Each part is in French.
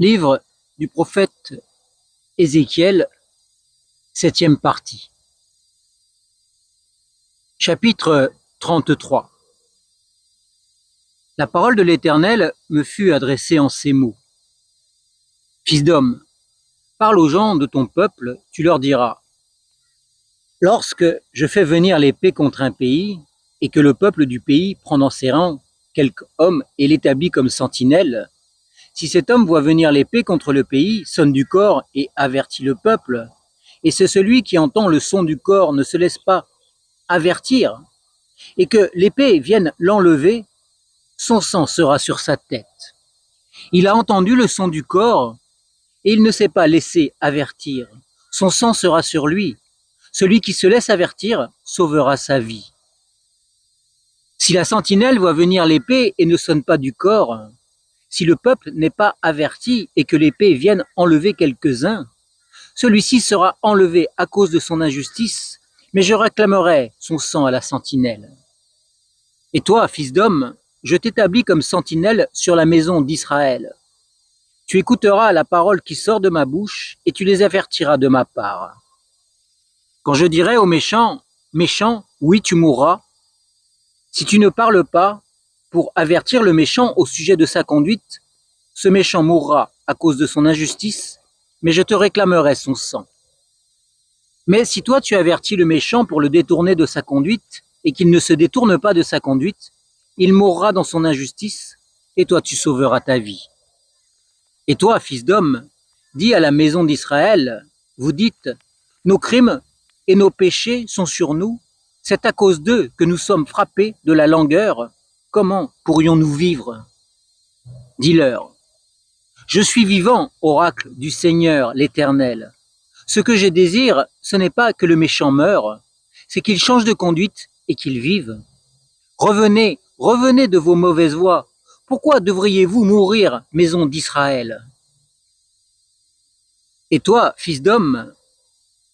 Livre du prophète Ézéchiel, 7e partie. Chapitre 33. La parole de l'Éternel me fut adressée en ces mots. Fils d'homme, parle aux gens de ton peuple, tu leur diras. Lorsque je fais venir l'épée contre un pays, et que le peuple du pays prend dans ses rangs quelque homme et l'établit comme sentinelle, si cet homme voit venir l'épée contre le pays, sonne du cor et avertit le peuple, et c'est celui qui entend le son du cor ne se laisse pas avertir, et que l'épée vienne l'enlever, son sang sera sur sa tête. Il a entendu le son du cor, et il ne s'est pas laissé avertir. Son sang sera sur lui. Celui qui se laisse avertir sauvera sa vie. Si la sentinelle voit venir l'épée et ne sonne pas du cor, si le peuple n'est pas averti et que l'épée vienne enlever quelques-uns, celui-ci sera enlevé à cause de son injustice, mais je réclamerai son sang à la sentinelle. Et toi, fils d'homme, je t'établis comme sentinelle sur la maison d'Israël. Tu écouteras la parole qui sort de ma bouche et tu les avertiras de ma part. Quand je dirai aux méchants, méchant, oui, tu mourras, si tu ne parles pas pour avertir le méchant au sujet de sa conduite, ce méchant mourra à cause de son injustice, mais je te réclamerai son sang. Mais si toi tu avertis le méchant pour le détourner de sa conduite, et qu'il ne se détourne pas de sa conduite, il mourra dans son injustice, et toi tu sauveras ta vie. Et toi, fils d'homme, dis à la maison d'Israël, vous dites, nos crimes et nos péchés sont sur nous, c'est à cause d'eux que nous sommes frappés de la langueur, comment pourrions-nous vivre? Dis-leur, je suis vivant, oracle du Seigneur l'Éternel. Ce que je désire, ce n'est pas que le méchant meure, c'est qu'il change de conduite et qu'il vive. Revenez, revenez de vos mauvaises voies. Pourquoi devriez-vous mourir, maison d'Israël? Et toi, fils d'homme,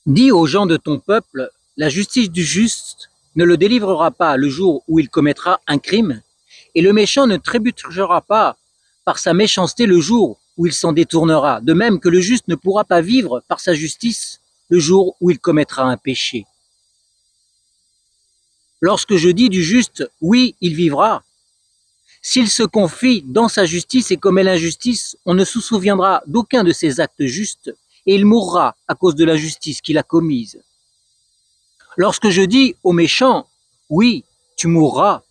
dis aux gens de ton peuple, la justice du juste ne le délivrera pas le jour où il commettra un crime, et le méchant ne trébuchera pas par sa méchanceté le jour où il s'en détournera, de même que le juste ne pourra pas vivre par sa justice le jour où il commettra un péché. Lorsque je dis du juste, oui, il vivra, s'il se confie dans sa justice et commet l'injustice, on ne se souviendra d'aucun de ses actes justes, et il mourra à cause de la justice qu'il a commise. Lorsque je dis au méchant, oui, tu mourras,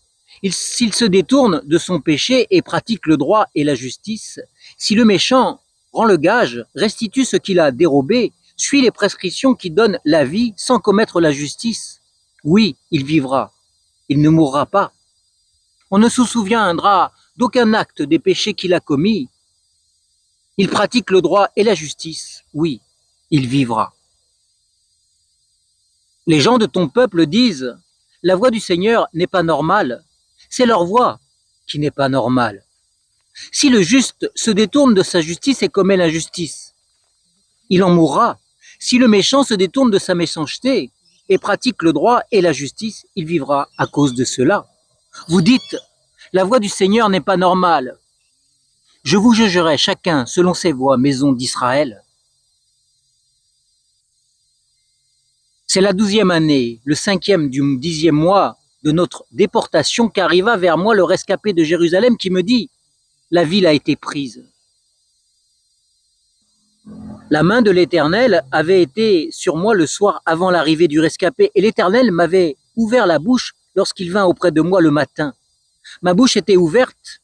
s'il se détourne de son péché et pratique le droit et la justice, si le méchant rend le gage, restitue ce qu'il a dérobé, suit les prescriptions qui donnent la vie sans commettre la justice, oui, il vivra, il ne mourra pas. On ne se souviendra d'aucun acte des péchés qu'il a commis. Il pratique le droit et la justice, oui, il vivra. Les gens de ton peuple disent, la voix du Seigneur n'est pas normale, c'est leur voix qui n'est pas normale. Si le juste se détourne de sa justice et commet l'injustice, il en mourra. Si le méchant se détourne de sa méchanceté et pratique le droit et la justice, il vivra à cause de cela. Vous dites, la voix du Seigneur n'est pas normale. Je vous jugerai chacun selon ses voies, maison d'Israël. C'est la 12e année, le 5e du 10e mois de notre déportation qu'arriva vers moi le rescapé de Jérusalem qui me dit, la ville a été prise. La main de l'Éternel avait été sur moi le soir avant l'arrivée du rescapé et l'Éternel m'avait ouvert la bouche lorsqu'il vint auprès de moi le matin. Ma bouche était ouverte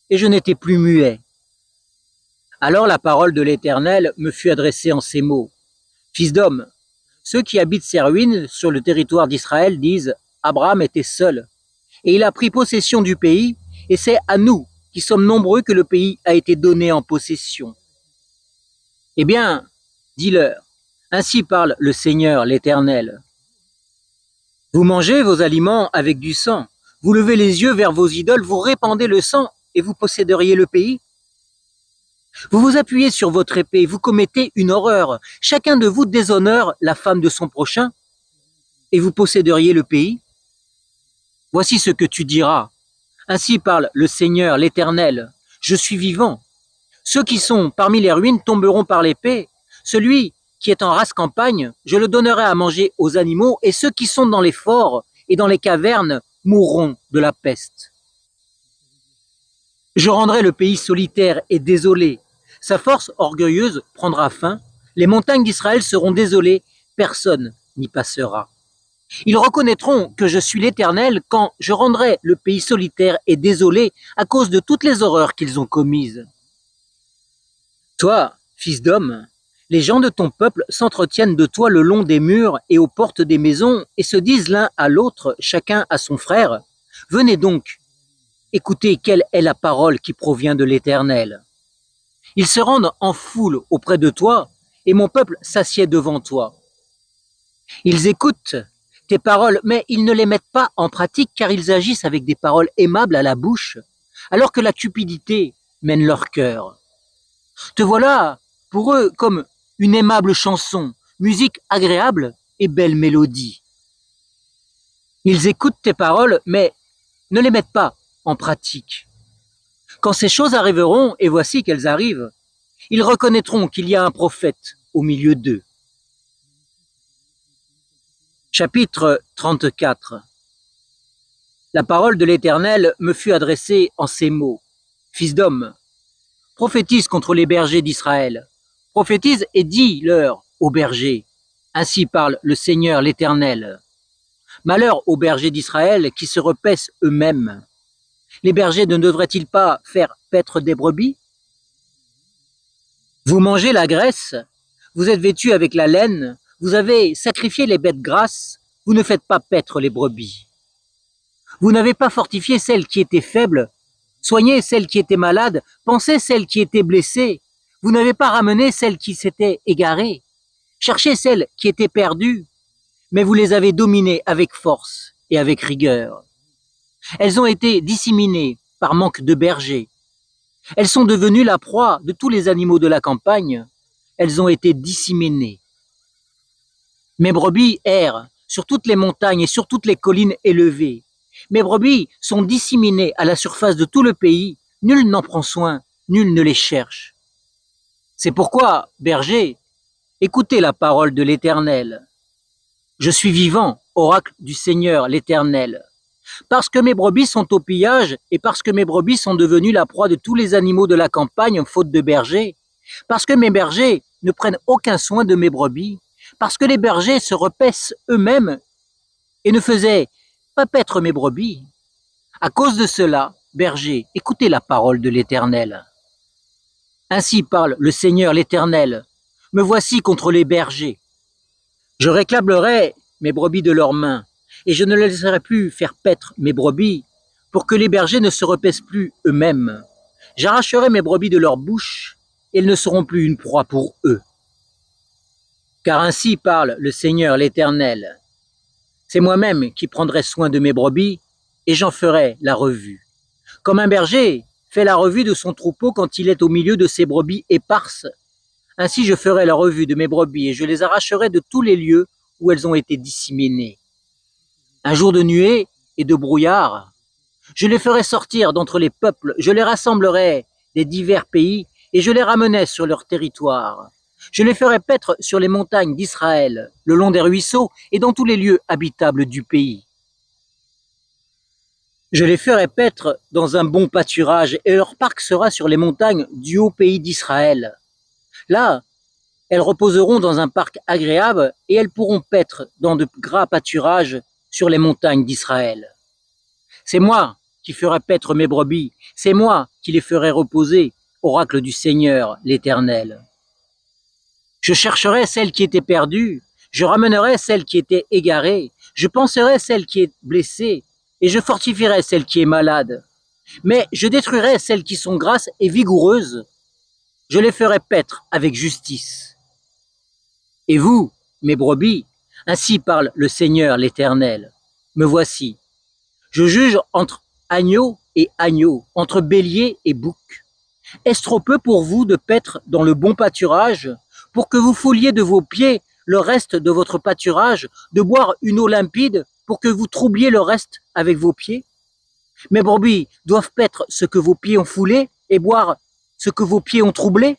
et je n'étais plus muet. Alors la parole de l'Éternel me fut adressée en ces mots. Fils d'homme, ceux qui habitent ces ruines sur le territoire d'Israël disent « Abraham était seul, et il a pris possession du pays, et c'est à nous, qui sommes nombreux, que le pays a été donné en possession. » Eh bien, dis-leur, ainsi parle le Seigneur l'Éternel. Vous mangez vos aliments avec du sang, vous levez les yeux vers vos idoles, vous répandez le sang, et vous posséderiez le pays. Vous vous appuyez sur votre épée, vous commettez une horreur. Chacun de vous déshonore la femme de son prochain, et vous posséderiez le pays. Voici ce que tu diras. Ainsi parle le Seigneur, l'Éternel. Je suis vivant. Ceux qui sont parmi les ruines tomberont par l'épée. Celui qui est en race campagne, je le donnerai à manger aux animaux, et ceux qui sont dans les forts et dans les cavernes mourront de la peste. Je rendrai le pays solitaire et désolé. Sa force orgueilleuse prendra fin. Les montagnes d'Israël seront désolées. Personne n'y passera. Ils reconnaîtront que je suis l'Éternel quand je rendrai le pays solitaire et désolé à cause de toutes les horreurs qu'ils ont commises. Toi, fils d'homme, les gens de ton peuple s'entretiennent de toi le long des murs et aux portes des maisons et se disent l'un à l'autre, chacun à son frère, « Venez donc, écoutez quelle est la parole qui provient de l'Éternel. » Ils se rendent en foule auprès de toi et mon peuple s'assied devant toi. Ils écoutent tes paroles, mais ils ne les mettent pas en pratique car ils agissent avec des paroles aimables à la bouche, alors que la cupidité mène leur cœur. Te voilà pour eux comme une aimable chanson, musique agréable et belle mélodie. Ils écoutent tes paroles, mais ne les mettent pas en pratique. Quand ces choses arriveront, et voici qu'elles arrivent, ils reconnaîtront qu'il y a un prophète au milieu d'eux. Chapitre 34. La parole de l'Éternel me fut adressée en ces mots. Fils d'homme, prophétise contre les bergers d'Israël. Prophétise et dis-leur aux bergers. Ainsi parle le Seigneur l'Éternel. Malheur aux bergers d'Israël qui se repaissent eux-mêmes. Les bergers ne devraient-ils pas faire paître des brebis? Vous mangez la graisse, vous êtes vêtus avec la laine, vous avez sacrifié les bêtes grasses, vous ne faites pas paître les brebis. Vous n'avez pas fortifié celles qui étaient faibles, soigné celles qui étaient malades, pensé celles qui étaient blessées. Vous n'avez pas ramené celles qui s'étaient égarées, cherché celles qui étaient perdues, mais vous les avez dominées avec force et avec rigueur. Elles ont été disséminées par manque de bergers. Elles sont devenues la proie de tous les animaux de la campagne. Elles ont été disséminées. Mes brebis errent sur toutes les montagnes et sur toutes les collines élevées. Mes brebis sont disséminées à la surface de tout le pays. Nul n'en prend soin, nul ne les cherche. C'est pourquoi, bergers, écoutez la parole de l'Éternel. Je suis vivant, oracle du Seigneur l'Éternel. Parce que mes brebis sont au pillage et parce que mes brebis sont devenues la proie de tous les animaux de la campagne faute de bergers, parce que mes bergers ne prennent aucun soin de mes brebis, parce que les bergers se repaissent eux-mêmes et ne faisaient pas paître mes brebis. À cause de cela, bergers, écoutez la parole de l'Éternel. Ainsi parle le Seigneur l'Éternel. Me voici contre les bergers. Je réclamerai mes brebis de leurs mains, et je ne laisserai plus faire paître mes brebis, pour que les bergers ne se repaissent plus eux-mêmes. J'arracherai mes brebis de leur bouche, et elles ne seront plus une proie pour eux. Car ainsi parle le Seigneur l'Éternel. C'est moi-même qui prendrai soin de mes brebis, et j'en ferai la revue. Comme un berger fait la revue de son troupeau quand il est au milieu de ses brebis éparses, ainsi je ferai la revue de mes brebis, et je les arracherai de tous les lieux où elles ont été disséminées. Un jour de nuée et de brouillard, je les ferai sortir d'entre les peuples, je les rassemblerai des divers pays, et je les ramènerai sur leur territoire. Je les ferai paître sur les montagnes d'Israël, le long des ruisseaux et dans tous les lieux habitables du pays. Je les ferai paître dans un bon pâturage, et leur parc sera sur les montagnes du haut pays d'Israël. Là, elles reposeront dans un parc agréable, et elles pourront paître dans de gras pâturages sur les montagnes d'Israël. C'est moi qui ferai paître mes brebis, c'est moi qui les ferai reposer, oracle du Seigneur l'Éternel. Je chercherai celles qui étaient perdues, je ramènerai celles qui étaient égarées, je panserai celle qui est blessée, et je fortifierai celle qui est malade. Mais je détruirai celles qui sont grasses et vigoureuses, je les ferai paître avec justice. Et vous, mes brebis, ainsi parle le Seigneur l'Éternel, me voici. Je juge entre agneau et agneau, entre bélier et bouc. Est-ce trop peu pour vous de paître dans le bon pâturage, pour que vous fouliez de vos pieds le reste de votre pâturage, de boire une eau limpide, pour que vous troubliez le reste avec vos pieds? Mes brebis doivent paître ce que vos pieds ont foulé et boire ce que vos pieds ont troublé?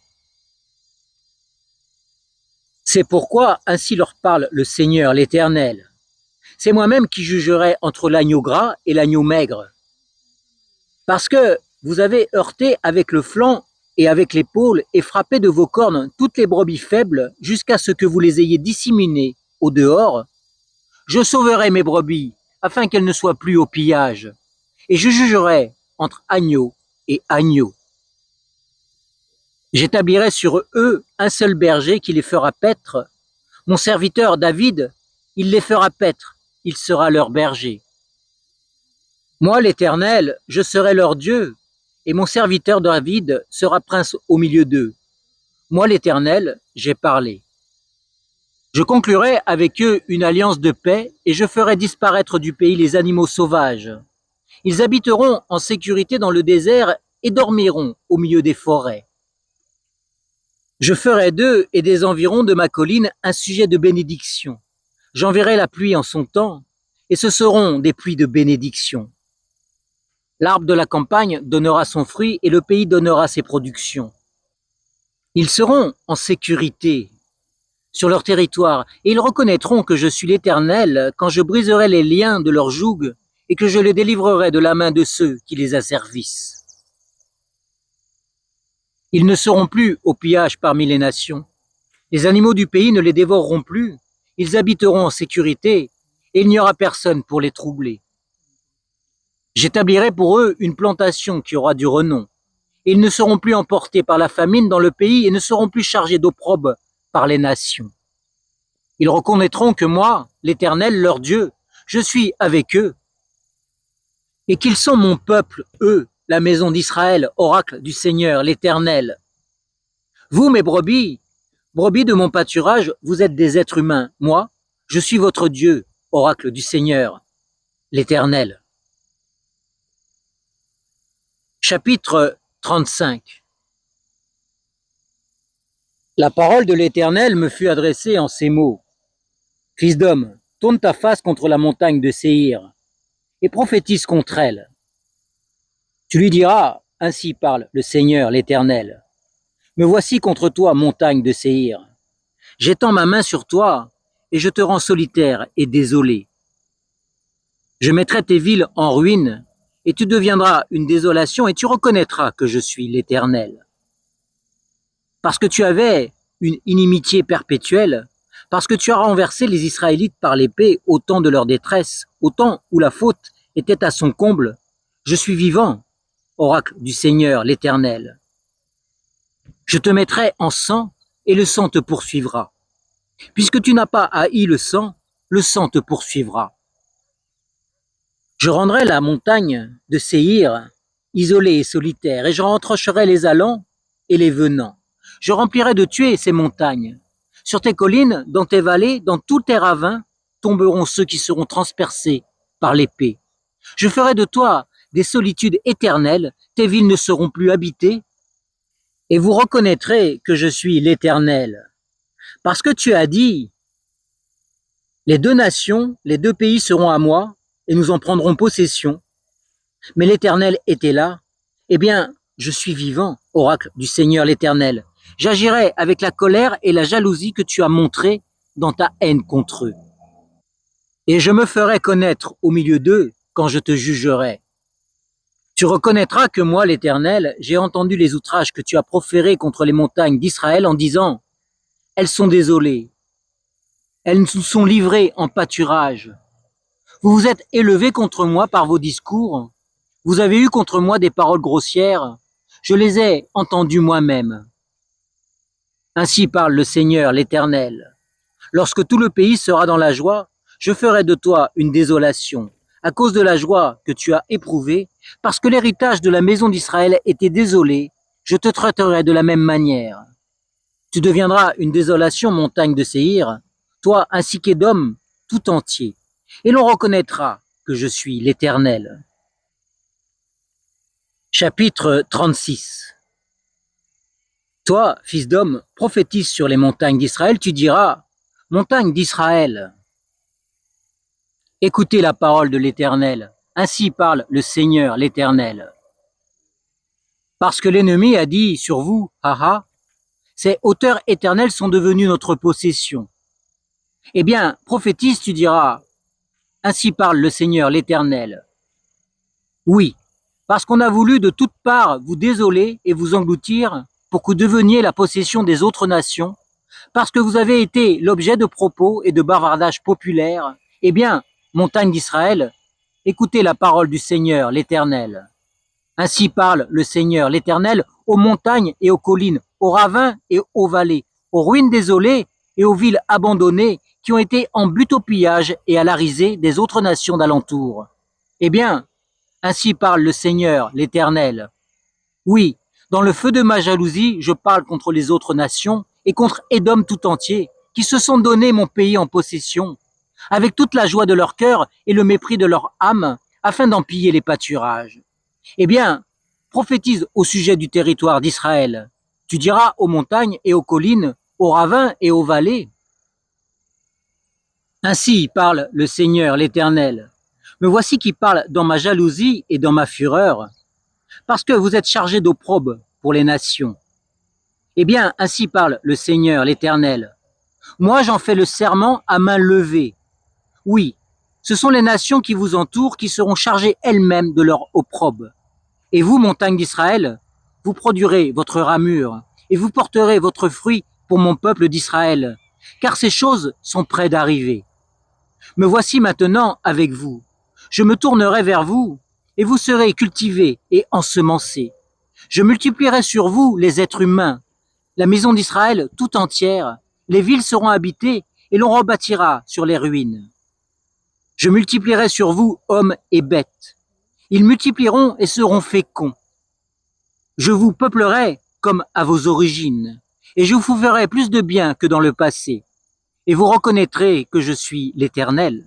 C'est pourquoi ainsi leur parle le Seigneur l'Éternel. C'est moi-même qui jugerai entre l'agneau gras et l'agneau maigre. Parce que vous avez heurté avec le flanc et avec l'épaule et frappé de vos cornes toutes les brebis faibles jusqu'à ce que vous les ayez disséminées au dehors, je sauverai mes brebis afin qu'elles ne soient plus au pillage, et je jugerai entre agneau et agneau. J'établirai sur eux un seul berger qui les fera paître. Mon serviteur David, il les fera paître, il sera leur berger. Moi, l'Éternel, je serai leur Dieu, et mon serviteur David sera prince au milieu d'eux. Moi, l'Éternel, j'ai parlé. Je conclurai avec eux une alliance de paix, et je ferai disparaître du pays les animaux sauvages. Ils habiteront en sécurité dans le désert et dormiront au milieu des forêts. Je ferai d'eux et des environs de ma colline un sujet de bénédiction. J'enverrai la pluie en son temps, et ce seront des pluies de bénédiction. L'arbre de la campagne donnera son fruit et le pays donnera ses productions. Ils seront en sécurité sur leur territoire et ils reconnaîtront que je suis l'Éternel quand je briserai les liens de leur joug et que je les délivrerai de la main de ceux qui les asservissent. Ils ne seront plus au pillage parmi les nations. Les animaux du pays ne les dévoreront plus. Ils habiteront en sécurité et il n'y aura personne pour les troubler. J'établirai pour eux une plantation qui aura du renom. Ils ne seront plus emportés par la famine dans le pays et ne seront plus chargés d'opprobre par les nations. Ils reconnaîtront que moi, l'Éternel, leur Dieu, je suis avec eux et qu'ils sont mon peuple, eux, la maison d'Israël, oracle du Seigneur, l'Éternel. Vous, mes brebis, brebis de mon pâturage, vous êtes des êtres humains. Moi, je suis votre Dieu, oracle du Seigneur, l'Éternel. Chapitre 35. La parole de l'Éternel me fut adressée en ces mots. Fils d'homme, tourne ta face contre la montagne de Séhir et prophétise contre elle. Tu lui diras, ainsi parle le Seigneur l'Éternel. Me voici contre toi, montagne de Séhir. J'étends ma main sur toi et je te rends solitaire et désolé. Je mettrai tes villes en ruine et tu deviendras une désolation et tu reconnaîtras que je suis l'Éternel. Parce que tu avais une inimitié perpétuelle, parce que tu as renversé les Israélites par l'épée au temps de leur détresse, au temps où la faute était à son comble, je suis vivant, oracle du Seigneur l'Éternel. Je te mettrai en sang et le sang te poursuivra. Puisque tu n'as pas haï le sang te poursuivra. Je rendrai la montagne de Séhir isolée et solitaire, et je rentrocherai les allants et les venants. Je remplirai de tuer ces montagnes. Sur tes collines, dans tes vallées, dans tous tes ravins, tomberont ceux qui seront transpercés par l'épée. Je ferai de toi des solitudes éternelles, tes villes ne seront plus habitées, et vous reconnaîtrez que je suis l'Éternel. Parce que tu as dit, les deux nations, les deux pays seront à moi, et nous en prendrons possession. Mais l'Éternel était là. Eh bien, je suis vivant, oracle du Seigneur l'Éternel. J'agirai avec la colère et la jalousie que tu as montrées dans ta haine contre eux. Et je me ferai connaître au milieu d'eux quand je te jugerai. Tu reconnaîtras que moi, l'Éternel, j'ai entendu les outrages que tu as proférés contre les montagnes d'Israël en disant « Elles sont désolées, elles nous sont livrées en pâturage. Vous vous êtes élevés contre moi par vos discours. Vous avez eu contre moi des paroles grossières. Je les ai entendues moi-même. Ainsi parle le Seigneur, l'Éternel. Lorsque tout le pays sera dans la joie, je ferai de toi une désolation, à cause de la joie que tu as éprouvée, parce que l'héritage de la maison d'Israël était désolé, je te traiterai de la même manière. Tu deviendras une désolation, montagne de Séhir, toi ainsi qu'Édom tout entier, et l'on reconnaîtra que je suis l'Éternel. Chapitre 36. Toi, fils d'homme, prophétise sur les montagnes d'Israël, tu diras, montagne d'Israël, écoutez la parole de l'Éternel, ainsi parle le Seigneur l'Éternel. Parce que l'ennemi a dit sur vous, haha, ces hauteurs éternelles sont devenues notre possession. Eh bien, prophétise, tu diras, ainsi parle le Seigneur l'Éternel. Oui, parce qu'on a voulu de toutes parts vous désoler et vous engloutir pour que vous deveniez la possession des autres nations, parce que vous avez été l'objet de propos et de bavardages populaires, eh bien, montagne d'Israël, écoutez la parole du Seigneur l'Éternel. Ainsi parle le Seigneur l'Éternel aux montagnes et aux collines, aux ravins et aux vallées, aux ruines désolées et aux villes abandonnées qui ont été en butte au pillage et à la risée des autres nations d'alentour. Eh bien, ainsi parle le Seigneur l'Éternel. Oui, dans le feu de ma jalousie, je parle contre les autres nations et contre Édom tout entier, qui se sont donné mon pays en possession, avec toute la joie de leur cœur et le mépris de leur âme, afin d'en piller les pâturages. Eh bien, prophétise au sujet du territoire d'Israël. Tu diras aux montagnes et aux collines, aux ravins et aux vallées. Ainsi parle le Seigneur l'Éternel. Me voici qui parle dans ma jalousie et dans ma fureur, parce que vous êtes chargés d'opprobre pour les nations. Eh bien, ainsi parle le Seigneur l'Éternel. Moi, j'en fais le serment à main levée. Oui, ce sont les nations qui vous entourent qui seront chargées elles-mêmes de leur opprobre. Et vous, montagnes d'Israël, vous produirez votre ramure et vous porterez votre fruit pour mon peuple d'Israël, car ces choses sont près d'arriver. Me voici maintenant avec vous. Je me tournerai vers vous et vous serez cultivés et ensemencés. Je multiplierai sur vous les êtres humains, la maison d'Israël tout entière, les villes seront habitées et l'on rebâtira sur les ruines. Je multiplierai sur vous hommes et bêtes. Ils multiplieront et seront féconds. Je vous peuplerai comme à vos origines, et je vous ferai plus de bien que dans le passé, et vous reconnaîtrez que je suis l'Éternel.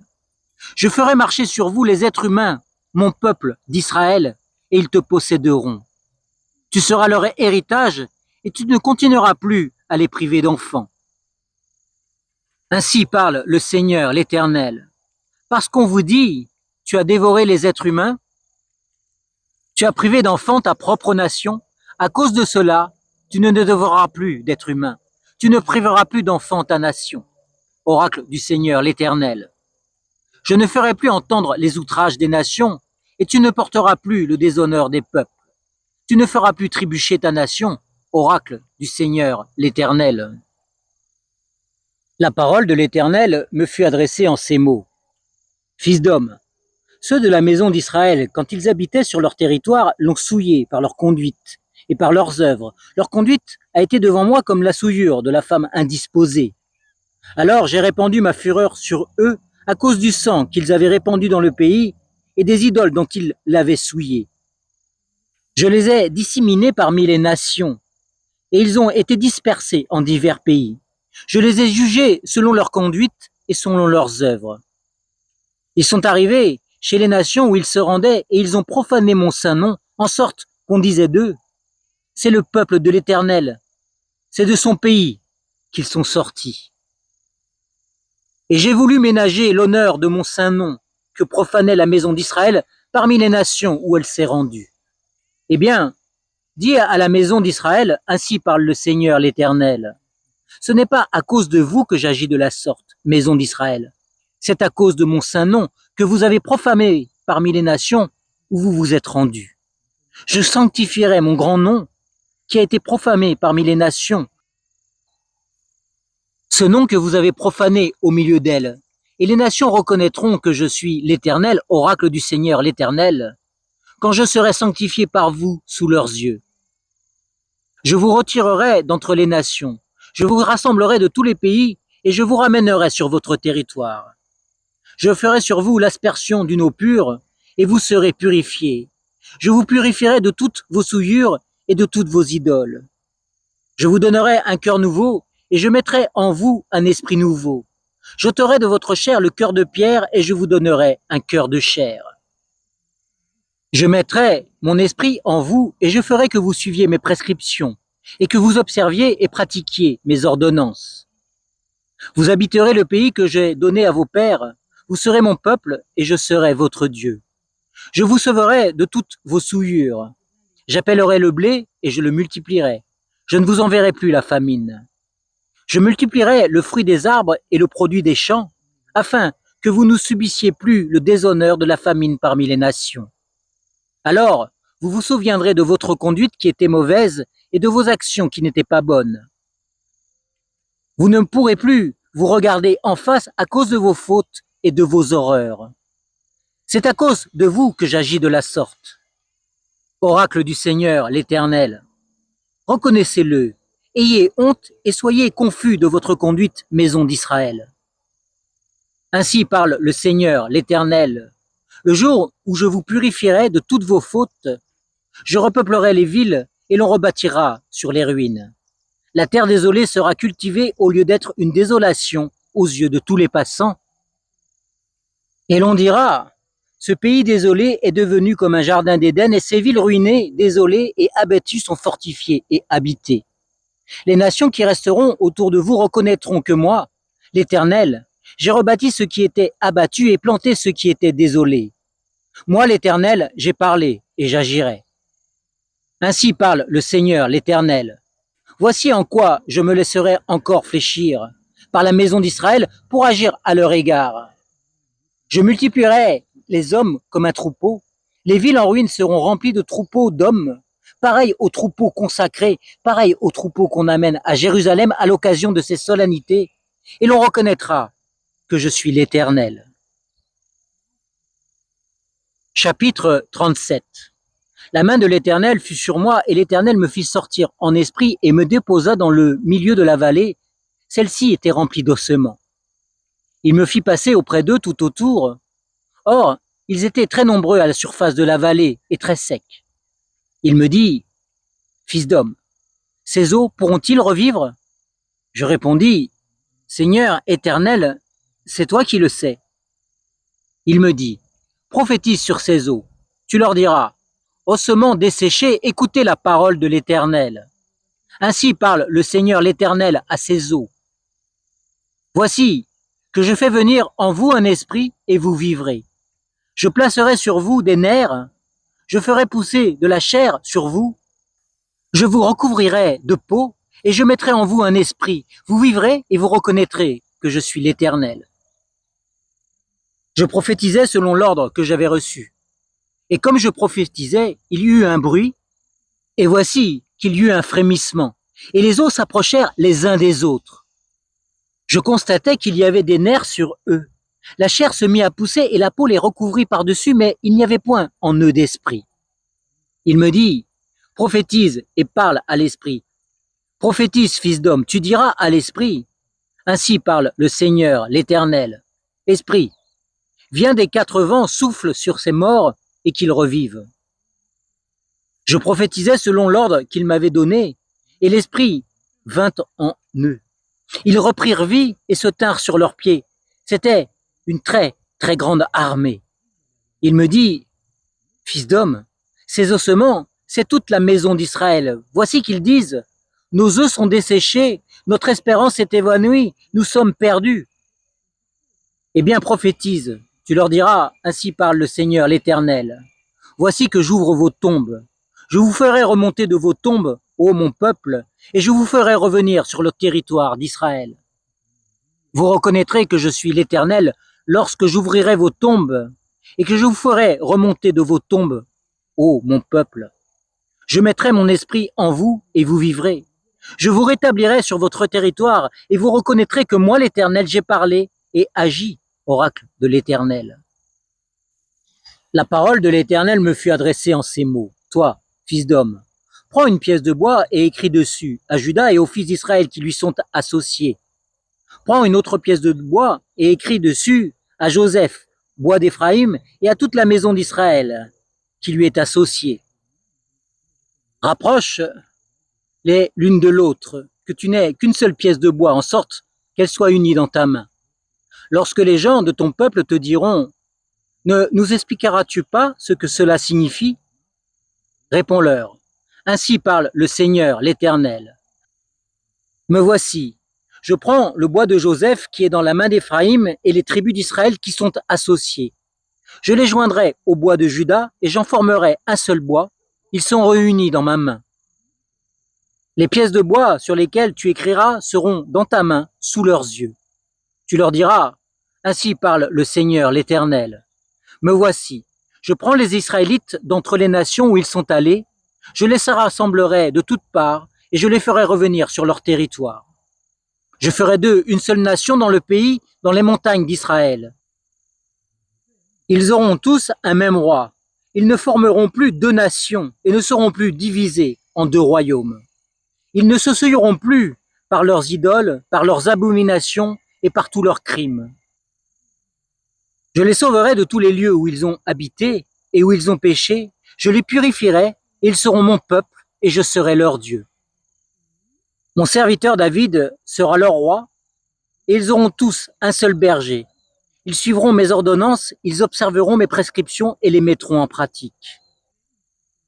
Je ferai marcher sur vous les êtres humains, mon peuple d'Israël, et ils te posséderont. Tu seras leur héritage, et tu ne continueras plus à les priver d'enfants. Ainsi parle le Seigneur l'Éternel. Parce qu'on vous dit, tu as dévoré les êtres humains, tu as privé d'enfants ta propre nation, à cause de cela, tu ne dévoreras plus d'êtres humains, tu ne priveras plus d'enfants ta nation. Oracle du Seigneur l'Éternel. Je ne ferai plus entendre les outrages des nations, et tu ne porteras plus le déshonneur des peuples. Tu ne feras plus trébucher ta nation, oracle du Seigneur l'Éternel. La parole de l'Éternel me fut adressée en ces mots. Fils d'homme, ceux de la maison d'Israël, quand ils habitaient sur leur territoire, l'ont souillé par leur conduite et par leurs œuvres. Leur conduite a été devant moi comme la souillure de la femme indisposée. Alors j'ai répandu ma fureur sur eux à cause du sang qu'ils avaient répandu dans le pays et des idoles dont ils l'avaient souillé. Je les ai disséminés parmi les nations, et ils ont été dispersés en divers pays. Je les ai jugés selon leur conduite et selon leurs œuvres. Ils sont arrivés chez les nations où ils se rendaient, et ils ont profané mon saint nom, en sorte qu'on disait d'eux, c'est le peuple de l'Éternel, c'est de son pays qu'ils sont sortis. Et j'ai voulu ménager l'honneur de mon saint nom, que profanait la maison d'Israël parmi les nations où elle s'est rendue. Eh bien, dis à la maison d'Israël, ainsi parle le Seigneur l'Éternel. Ce n'est pas à cause de vous que j'agis de la sorte, maison d'Israël. C'est à cause de mon saint nom que vous avez profané parmi les nations où vous vous êtes rendus. Je sanctifierai mon grand nom qui a été profané parmi les nations. Ce nom que vous avez profané au milieu d'elles. Et les nations reconnaîtront que je suis l'Éternel, oracle du Seigneur l'Éternel, quand je serai sanctifié par vous sous leurs yeux. Je vous retirerai d'entre les nations, je vous rassemblerai de tous les pays, et je vous ramènerai sur votre territoire. Je ferai sur vous l'aspersion d'une eau pure, et vous serez purifiés. Je vous purifierai de toutes vos souillures et de toutes vos idoles. Je vous donnerai un cœur nouveau, et je mettrai en vous un esprit nouveau. J'ôterai de votre chair le cœur de pierre, et je vous donnerai un cœur de chair. Je mettrai mon esprit en vous, et je ferai que vous suiviez mes prescriptions, et que vous observiez et pratiquiez mes ordonnances. Vous habiterez le pays que j'ai donné à vos pères, vous serez mon peuple, et je serai votre Dieu. Je vous sauverai de toutes vos souillures. J'appellerai le blé et je le multiplierai. Je ne vous enverrai plus la famine. Je multiplierai le fruit des arbres et le produit des champs, afin que vous ne subissiez plus le déshonneur de la famine parmi les nations. Alors, vous vous souviendrez de votre conduite qui était mauvaise et de vos actions qui n'étaient pas bonnes. Vous ne pourrez plus vous regarder en face à cause de vos fautes et de vos horreurs. C'est à cause de vous que j'agis de la sorte. Oracle du Seigneur, l'Éternel, reconnaissez-le, ayez honte et soyez confus de votre conduite, maison d'Israël. Ainsi parle le Seigneur, l'Éternel. Le jour où je vous purifierai de toutes vos fautes, je repeuplerai les villes et l'on rebâtira sur les ruines. La terre désolée sera cultivée au lieu d'être une désolation aux yeux de tous les passants. Et l'on dira, ce pays désolé est devenu comme un jardin d'Éden et ces villes ruinées, désolées et abattues sont fortifiées et habitées. Les nations qui resteront autour de vous reconnaîtront que moi, l'Éternel, j'ai rebâti ce qui était abattu et planté ce qui était désolé. Moi, l'Éternel, j'ai parlé et j'agirai. Ainsi parle le Seigneur, l'Éternel. Voici en quoi je me laisserai encore fléchir par la maison d'Israël pour agir à leur égard. Je multiplierai les hommes comme un troupeau. Les villes en ruine seront remplies de troupeaux d'hommes, pareil aux troupeaux consacrés, pareil aux troupeaux qu'on amène à Jérusalem à l'occasion de ces solennités. Et l'on reconnaîtra que je suis l'Éternel. Chapitre 37. La main de l'Éternel fut sur moi, et l'Éternel me fit sortir en esprit et me déposa dans le milieu de la vallée. Celle-ci était remplie d'ossements. Il me fit passer auprès d'eux tout autour. Or, ils étaient très nombreux à la surface de la vallée et très secs. Il me dit, Fils d'homme, ces eaux pourront-ils revivre? Je répondis, Seigneur éternel, c'est toi qui le sais. Il me dit, prophétise sur ces eaux. Tu leur diras, ossements desséchés, écoutez la parole de l'Éternel. Ainsi parle le Seigneur l'Éternel à ces eaux. Voici que je fais venir en vous un esprit et vous vivrez. Je placerai sur vous des nerfs, je ferai pousser de la chair sur vous, je vous recouvrirai de peau et je mettrai en vous un esprit. Vous vivrez et vous reconnaîtrez que je suis l'Éternel. Je prophétisais selon l'ordre que j'avais reçu. Et comme je prophétisais, il y eut un bruit, et voici qu'il y eut un frémissement, et les os s'approchèrent les uns des autres. Je constatais qu'il y avait des nerfs sur eux. La chair se mit à pousser et la peau les recouvrit par-dessus, mais il n'y avait point en eux d'esprit. Il me dit, prophétise et parle à l'esprit. Prophétise, fils d'homme, tu diras à l'esprit. Ainsi parle le Seigneur, l'Éternel. Esprit, viens des quatre vents, souffle sur ces morts et qu'ils revivent. Je prophétisais selon l'ordre qu'il m'avait donné, et l'esprit vint en eux. Ils reprirent vie et se tinrent sur leurs pieds. C'était une très, très grande armée. Il me dit, Fils d'homme, ces ossements, c'est toute la maison d'Israël. Voici qu'ils disent, nos œufs sont desséchés, notre espérance est évanouie, nous sommes perdus. Eh bien prophétise, tu leur diras, ainsi parle le Seigneur l'Éternel. Voici que j'ouvre vos tombes. Je vous ferai remonter de vos tombes, ô mon peuple, et je vous ferai revenir sur le territoire d'Israël. Vous reconnaîtrez que je suis l'Éternel lorsque j'ouvrirai vos tombes et que je vous ferai remonter de vos tombes, ô mon peuple. Je mettrai mon esprit en vous et vous vivrez. Je vous rétablirai sur votre territoire et vous reconnaîtrez que moi l'Éternel j'ai parlé et agi, oracle de l'Éternel. La parole de l'Éternel me fut adressée en ces mots. Toi, fils d'homme, prends une pièce de bois et écris dessus à Juda et aux fils d'Israël qui lui sont associés. Prends une autre pièce de bois et écris dessus à Joseph, bois d'Éphraïm, et à toute la maison d'Israël qui lui est associée. Rapproche-les l'une de l'autre, que tu n'aies qu'une seule pièce de bois, en sorte qu'elle soit unie dans ta main. Lorsque les gens de ton peuple te diront, ne nous expliqueras-tu pas ce que cela signifie? Réponds-leur, ainsi parle le Seigneur, l'Éternel. Me voici, je prends le bois de Joseph qui est dans la main d'Éphraïm et les tribus d'Israël qui sont associées. Je les joindrai au bois de Juda et j'en formerai un seul bois, Ils sont réunis dans ma main. Les pièces de bois sur lesquelles tu écriras seront dans ta main, sous leurs yeux. Tu leur diras, ainsi parle le Seigneur l'Éternel. Me voici, je prends les Israélites d'entre les nations où ils sont allés, je les rassemblerai de toutes parts et je les ferai revenir sur leur territoire. Je ferai d'eux une seule nation dans le pays, dans les montagnes d'Israël. Ils auront tous un même roi. Ils ne formeront plus deux nations et ne seront plus divisés en deux royaumes. Ils ne se souilleront plus par leurs idoles, par leurs abominations et par tous leurs crimes. Je les sauverai de tous les lieux où ils ont habité et où ils ont péché. Je les purifierai et ils seront mon peuple et je serai leur Dieu. Mon serviteur David sera leur roi et ils auront tous un seul berger. Ils suivront mes ordonnances, ils observeront mes prescriptions et les mettront en pratique.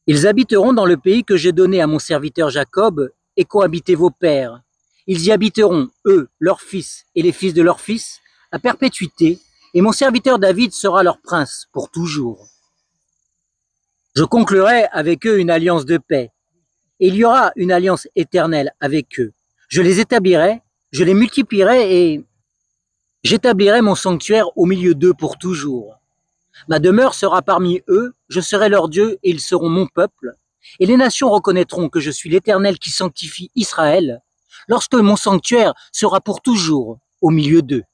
Ils habiteront dans le pays que j'ai donné à mon serviteur Jacob et qu'ont habité vos pères. Ils y habiteront, eux, leurs fils et les fils de leurs fils, à perpétuité, et mon serviteur David sera leur prince pour toujours. Je conclurai avec eux une alliance de paix, et il y aura une alliance éternelle avec eux. Je les établirai, je les multiplierai et j'établirai mon sanctuaire au milieu d'eux pour toujours. Ma demeure sera parmi eux, je serai leur Dieu et ils seront mon peuple. Et les nations reconnaîtront que je suis l'Éternel qui sanctifie Israël, lorsque mon sanctuaire sera pour toujours au milieu d'eux.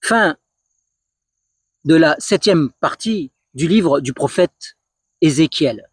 Fin de la 7e partie du livre du prophète Ézéchiel.